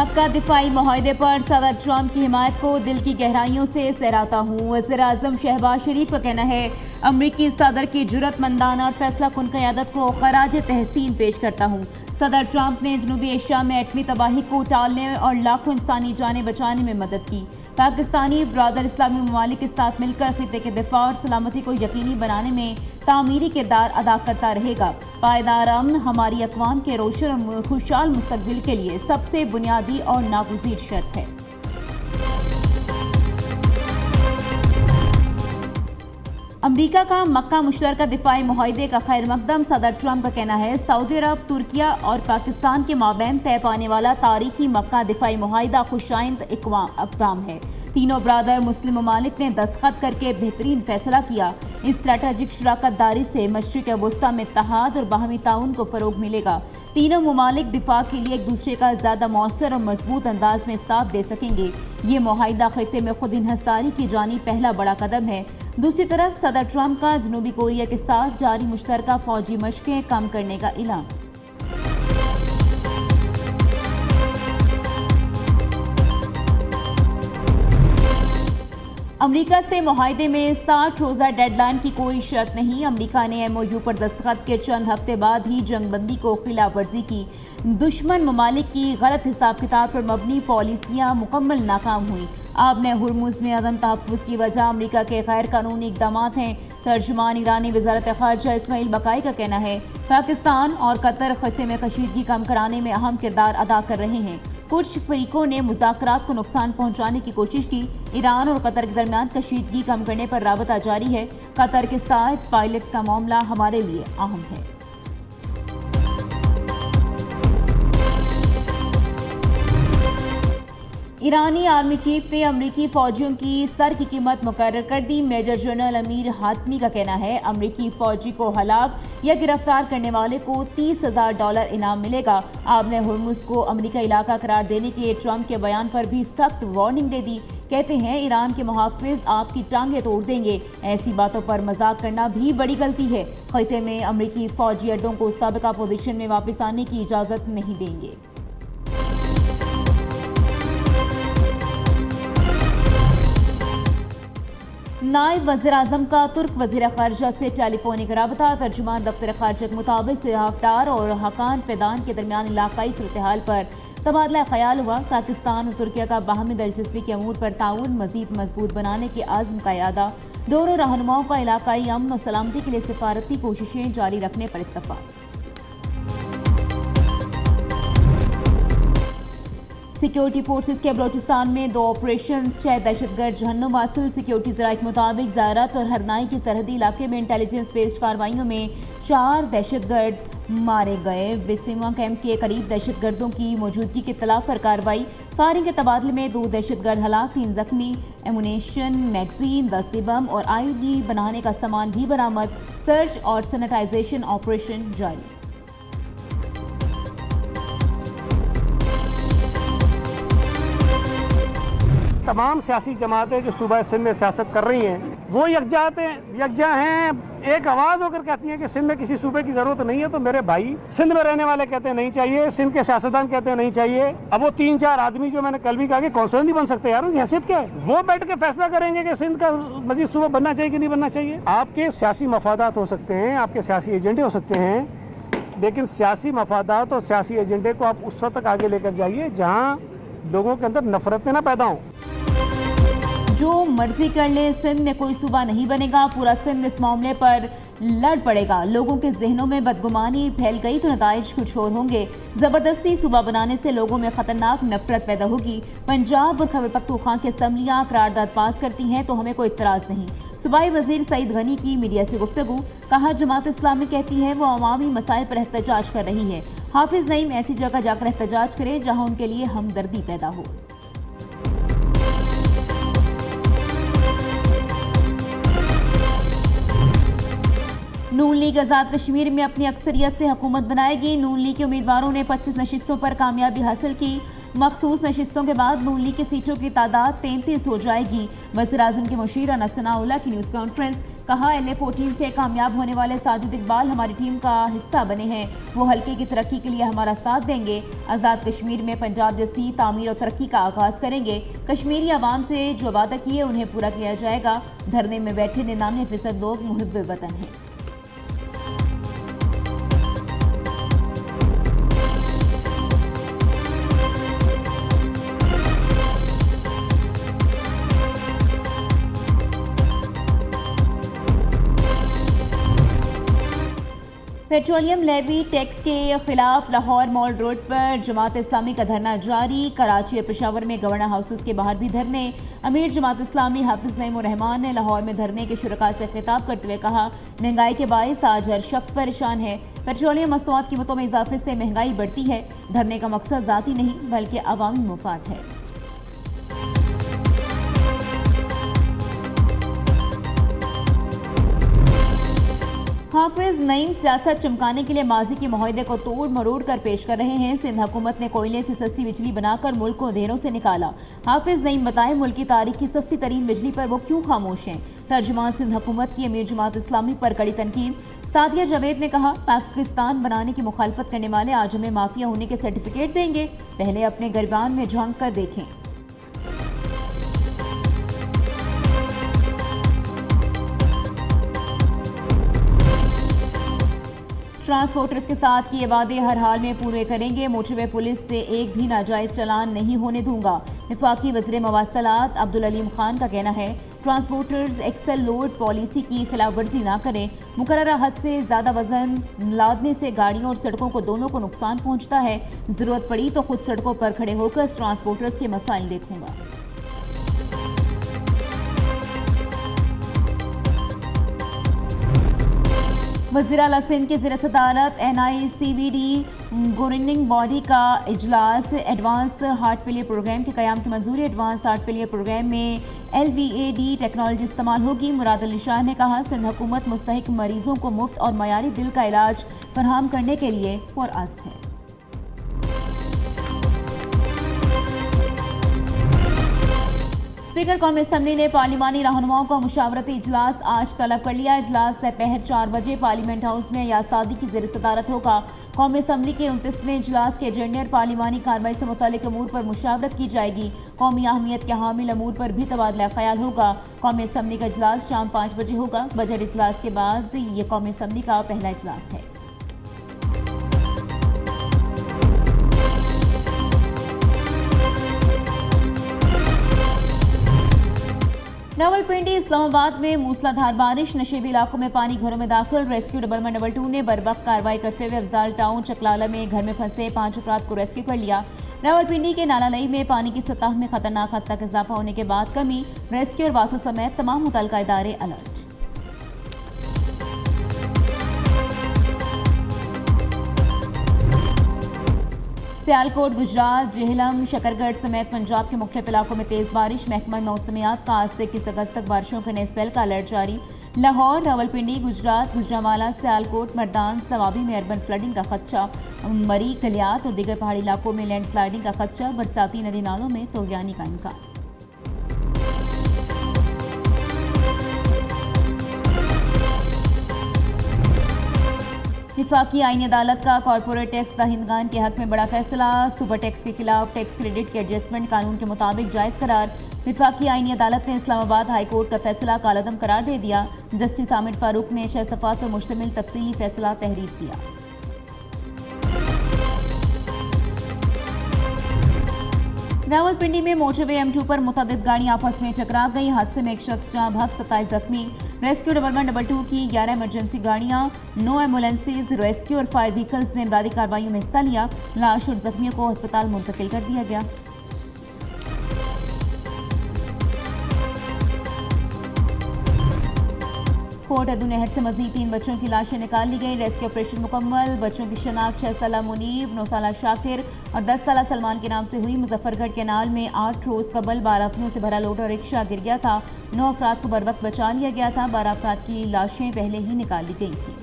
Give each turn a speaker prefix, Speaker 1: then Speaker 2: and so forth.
Speaker 1: मक्का दिफाई मुआहदे पर सदर ट्रंप की हिमायत को दिल की गहराइयों से सराहता हूँ। वज़ीर-ए-आज़म शहबाज शरीफ का कहना है, अमरीकी सदर की जुर्रतमंदाना और फैसला कुन क़यादत को ख़राज तहसीन पेश करता हूँ। सदर ट्रंप ने जनूबी एशिया में एटमी तबाही को टालने और लाखों इंसानी जानें बचाने में मदद की। पाकिस्तानी ब्रादर इस्लामी ममालिक के साथ मिलकर खित्ते के दिफा और सलामती को यकीनी बनाने में तामीरी किरदार अदा करता रहेगा। पायदार अमन हमारी अक़वाम के रोशन और खुशहाल मुस्तक़बिल के लिए सबसे बुनियादी और नागुज़ीर शर्त है। अमरीका का मक्का मुश्तरका दिफाई मुआहदे का खैर मकदम। सदर ट्रंप का कहना है, सऊदी अरब, तुर्किया और पाकिस्तान के माबैन तय पाने वाला तारीखी मक्का दिफाई मुआहदा खुशाइंद इक़दाम है। तीनों ब्रादर मुस्लिम ममालिक ने दस्तखत करके बेहतरीन फैसला किया। इस स्ट्रैटेजिक शराकत दारी से मशरिक़ वस्ता में इत्तेहाद और बाहमी ताउन को फ़रोग़ मिलेगा। तीनों ममालिक दिफा के लिए एक दूसरे का ज़्यादा मौसर और मजबूत अंदाज में साथ दे सकेंगे। ये मुआहदा खित्ते में खुद इन्हसारी की जानी पहला बड़ा कदम है। दूसरी तरफ सदर ट्रंप का जनूबी कोरिया के साथ जारी मुश्तरका फौजी मशक़ें कम करने का ऐलान। अमरीका से मुआहदे में 60 रोज़ा डेडलाइन की कोई शर्त नहीं। अमरीका ने MOU पर दस्तखत के चंद हफ्ते बाद ही जंगबंदी को खिलाफ वर्जी की। दुश्मन ममालिक की गलत हिसाब किताब पर मबनी पॉलिसियाँ मुकम्मल नाकाम हुई। आबने हुर्मुज़ में अदम तहफ़्फ़ुज़ की वजह अमरीका के गैर कानूनी इक़दाम हैं। तर्जुमान ईरानी वज़ारत ख़ारिजा इस्माइल बकाई का कहना है, पाकिस्तान और कतर खित्ते में कशीदगी कम कराने में अहम किरदार अदा कर रहे हैं। कुछ फरीकों ने मुज़ाकरात को नुकसान पहुँचाने की कोशिश की। ईरान और कतर के दरमियान कशीदगी कम करने पर राबता जारी है। कतर के साथ पायलट्स का मामला हमारे लिए अहम है। ईरानी आर्मी चीफ ने अमरीकी फौजियों की सर की कीमत मुकर्रर कर दी। मेजर जनरल अमीर हातमी का कहना है, अमरीकी फौजी को हलाक या गिरफ्तार करने वाले को $30,000 इनाम मिलेगा। आपने हुर्मुज़ को अमरीका इलाका करार देने के ट्रंप के बयान पर भी सख्त वार्निंग दे दी। कहते हैं, ईरान के मुहाफ़िज़ आपकी टांगें तोड़ देंगे। ऐसी बातों पर मजाक करना भी बड़ी गलती है। खित्ते में अमरीकी फौजी अड्डों को साबिका पोजीशन में वापस आने की इजाज़त नहीं देंगे। नायब वज़ीर-ए-आज़म का तुर्क वज़ीर ख़ारिजा से टेलीफोनिक रबता। तर्जुमान दफ्तर ख़ारिजा के मुताबिक सियाहकार और हकान फ़ैदान के दरमियान इलाकाई सूरत-ए-हाल पर तबादला ख्याल हुआ। पाकिस्तान और तुर्किया का बाहमी दिलचस्पी के अमूर पर ताउन मज़ीद मजबूत बनाने के आज़म का यादा। दोनों रहनुमाओं का इलाकाई अमन और सलामती के लिए सिफारती कोशिशें जारी रखने पर इत्तफ़ाक़। सिक्योरिटी फोर्सेस के बलोचिस्तान में 2 ऑपरेशन, 6 दहशतगर्द जहन्नुम हासिल। सिक्योरिटी ज़राए के मुताबिक ज़ारत और हरनाई के सरहदी इलाके में इंटेलिजेंस बेस्ड कार्रवाइयों में 4 दहशतगर्द मारे गए। बिस्मिमा कैंप के करीब दहशतगर्दों की मौजूदगी के इत्तला पर कार्रवाई। फायरिंग के तबादले में 2 दहशतगर्द हलाक, 3 जख्मी। एमुनेशन, मैगजीन, दस्ते बम और IED बनाने का सामान भी बरामद। सर्च और सैनिटाइजेशन ऑपरेशन जारी।
Speaker 2: तमाम सियासी जमातें जो सूबा सिंध में सियासत कर रही हैं, वो यकजा हैं, एक आवाज़ होकर कहती हैं कि सिंध में किसी सूबे की ज़रूरत नहीं है। तो मेरे भाई, सिंध में रहने वाले कहते हैं नहीं चाहिए, सिंध के सियासतदान कहते हैं नहीं चाहिए। अब वो 3-4 आदमी जो मैंने कल भी कहा कि कौंसलर नहीं बन सकते यार, उनकी हैसियत क्या है? वो बैठ के फैसला करेंगे कि सिंध का मजीद सूबा बनना चाहिए कि नहीं बनना चाहिए। आपके सियासी मफादात हो सकते हैं, आपके सियासी एजेंडे हो सकते हैं, लेकिन सियासी मफादात और सियासी एजेंडे को आप उस वक्त तक आगे लेकर जाइए जहाँ लोगों के अंदर नफरतें ना पैदा हों।
Speaker 1: जो मर्जी कर ले, सिंध में कोई सूबा नहीं बनेगा। पूरा सिंध इस मामले पर लड़ पड़ेगा। लोगों के जहनों में बदगुमानी फैल गई तो नताइज कुछ और होंगे। जबरदस्ती सूबा बनाने से लोगों में खतरनाक नफरत पैदा होगी। पंजाब और खैबर पख्तूनख्वा की असम्बलियाँ करारदाद पास करती हैं तो हमें कोई इतराज़ नहीं। सूबाई वजीर सईद गनी की मीडिया से गुफ्तगू। कहा, जमात इस्लामी कहती है वो अवामी मसाइल पर एहतजाज कर रही है। हाफिज नईम ऐसी जगह जाकर एहतजाज करे जहाँ उनके लिए हमदर्दी पैदा हो। नून लीग आज़ाद कश्मीर में अपनी अक्सरियत से हुकूमत बनाएगी। नून लीग के उम्मीदवारों ने 25 नशिस्तों पर कामयाबी हासिल की। मखसूस नशिस्तों के बाद नून लीग की सीटों की तादाद 33 हो जाएगी। वज़ीर-ए-आज़म के मुशीर अनस सनाउल्लाह की न्यूज़ कॉन्फ्रेंस। कहा, LA-14 से कामयाब होने वाले साजिद इकबाल हमारी टीम का हिस्सा बने हैं। वो हल्के की तरक्की के लिए हमारा साथ देंगे। आज़ाद कश्मीर में पंजाब जैसी तामीर और तरक्की का आगाज़ करेंगे। कश्मीरी आवाम से जो वादा किए उन्हें पूरा किया जाएगा। धरने में बैठे 99% लोग मुहिब्बे वतन हैं। पेट्रोलियम लेवी टैक्स के खिलाफ लाहौर मॉल रोड पर जमात इस्लामी का धरना जारी। कराची और पेशावर में गवर्नर हाउसेस के बाहर भी धरने। अमीर जमात इस्लामी हाफिज नईम उर रहमान ने लाहौर में धरने के शुरका से खिताब करते हुए कहा, महंगाई के बाइस आज हर शख्स परेशान है। पेट्रोलियम मस्तूआत कीमतों में इजाफे से महंगाई बढ़ती है। धरने का मकसद जाती नहीं बल्कि अवामी मुफाद है। हाफिज नईम सियासत चमकाने के लिए माजी के मुआहदे को तोड़ मरोड़ कर पेश कर रहे हैं। सिंध हुकूमत ने कोयले से सस्ती बिजली बनाकर मुल्क को अंधेरों से निकाला। हाफिज नईम बताएं, मुल्क की तारीख की सस्ती तरीन बिजली पर वो क्यों खामोश हैं। तर्जुमान सिंध हुकूमत की अमीर जमात इस्लामी पर कड़ी तनकीद। सादिया जावेद ने कहा, पाकिस्तान बनाने की मुखालफत करने वाले आज हमें माफिया होने के सर्टिफिकेट देंगे। पहले अपने गिरबान में झांक कर देखें। ट्रांसपोर्टर्स के साथ किए वादे हर हाल में पूरे करेंगे। मोटरवे पुलिस से एक भी नाजायज चालान नहीं होने दूंगा। वफाकी वज़ीर मवासलात अब्दुल अलीम खान का कहना है, ट्रांसपोर्टर्स एक्सेल लोड पॉलिसी की खिलाफ वर्जी ना करें। मुकर्ररा हद से ज़्यादा वजन लादने से गाड़ियों और सड़कों को दोनों को नुकसान पहुंचता है। ज़रूरत पड़ी तो खुद सड़कों पर खड़े होकर ट्रांसपोर्टर्स के मसाइल देखूंगा। वज़ीर आला सिंध के ज़ेर सदारत NICVD गवर्निंग बॉडी का इजलास। एडवांस हार्ट फेलियर प्रोग्राम के क़याम की मंजूरी। एडवांस हार्ट फेलियर प्रोग्राम में LVAD टेक्नोलॉजी इस्तेमाल होगी। मुराद अली शाह ने कहा, सिंध हुकूमत मुस्तहिक मरीजों को मुफ्त और मयारी दिल का इलाज फराहम करने के लिए पुरअज़्म है। स्पीकर कौमी असम्बली ने पार्लिमानी रहनुमाओं का मुशावरती इजलास आज तलब कर लिया। इजलास दोपहर 4 बजे पार्लियामेंट हाउस में यासादी की ज़ेर सदारत होगा। कौमी असम्बली के 29वें इजलास के एजेंडे और पार्लिमानी कार्रवाई से मुतालिक अमूर पर मुशावरत की जाएगी। कौमी अहमियत के हामिल अमूर पर भी तबादला ख्याल होगा। कौमी असम्बली का इजलास शाम 5 बजे होगा। बजट इजलास के बाद ये कौमी असम्बली का पहला इजलास है। रावलपिंडी इस्लामाबाद में मूसलाधार बारिश। नशेबी इलाकों में पानी घरों में दाखिल। रेस्क्यू डबलमैन डबल 2 ने बरवक्त कार्रवाई करते हुए अफजाल टाउन चकलाला में घर में फंसे 5 अफराद को रेस्क्यू कर लिया। रावलपिंडी के नालालई में पानी की सतह में खतरनाक हद तक इजाफा होने के बाद कमी। रेस्क्यू और वासो समेत तमाम मुतल्लिका इदारे अलर्ट। सियालकोट गुजरात, जेहलम, शकरगढ़ समेत पंजाब के मुख्तलिफ इलाकों में तेज़ बारिश। महकमा मौसमियात का आज से 21 अगस्त तक बारिशों के नए स्पेल का अलर्ट जारी। लाहौर, रावलपिंडी, गुजरात, गुजरांवाला, सियालकोट, मर्दान, सवाबी में अर्बन फ्लडिंग का खदशा। मरी, गलियात और दीगर पहाड़ी इलाकों में लैंडस्लाइडिंग का खदशा। बरसाती नदी नालों में तोगयानी का इम्कान। वफाकी आईनी अदालत का कॉरपोरेट टैक्स दहिंदगान के हक में बड़ा फैसला। सुपर टैक्स के खिलाफ टैक्स क्रेडिट के एडजस्टमेंट कानून के मुताबिक जायज़ करार। वफाकी आईनी अदालत ने इस्लामाबाद हाई कोर्ट का फैसला कालअदम करार दे दिया। जस्टिस आमिर फारूक ने 6 सफ़ात पर मुश्तमिल तफसीली फैसला तहरीर किया। रावलपिंडी में मोटरवे M2 पर मुतअद्दिद गाड़ियां आपस में टकरा गई। हादसे में एक शख्स जहां भग 27 जख्मी। रेस्क्यू डबलमैन डबल 2 की 11 इमरजेंसी गाड़ियां, 9 एम्बुलेंसेज, रेस्क्यू और फायर व्हीकल्स ने इमदादी कार्रवाइयों में हिस्सा लिया। लाश और जख्मियों को अस्पताल मुंतकिल कर दिया गया। कोट अदू नहर से मजीद 3 बच्चों की लाशें निकाल ली गई। रेस्क्यू ऑपरेशन मुकम्मल। बच्चों की शनाख्त 6 साला मुनीब, 9 साला शाकिर और 10 साला सलमान के नाम से हुई। मुजफ्फरगढ़ कैनाल में 8 रोज कबल 12 अफनियों से भरा लोटा रिक्शा गिर गया था। 9 अफराद को बर वक्त बचा लिया गया था। 12 अफराद की लाशें पहले ही निकाल ली गई थी।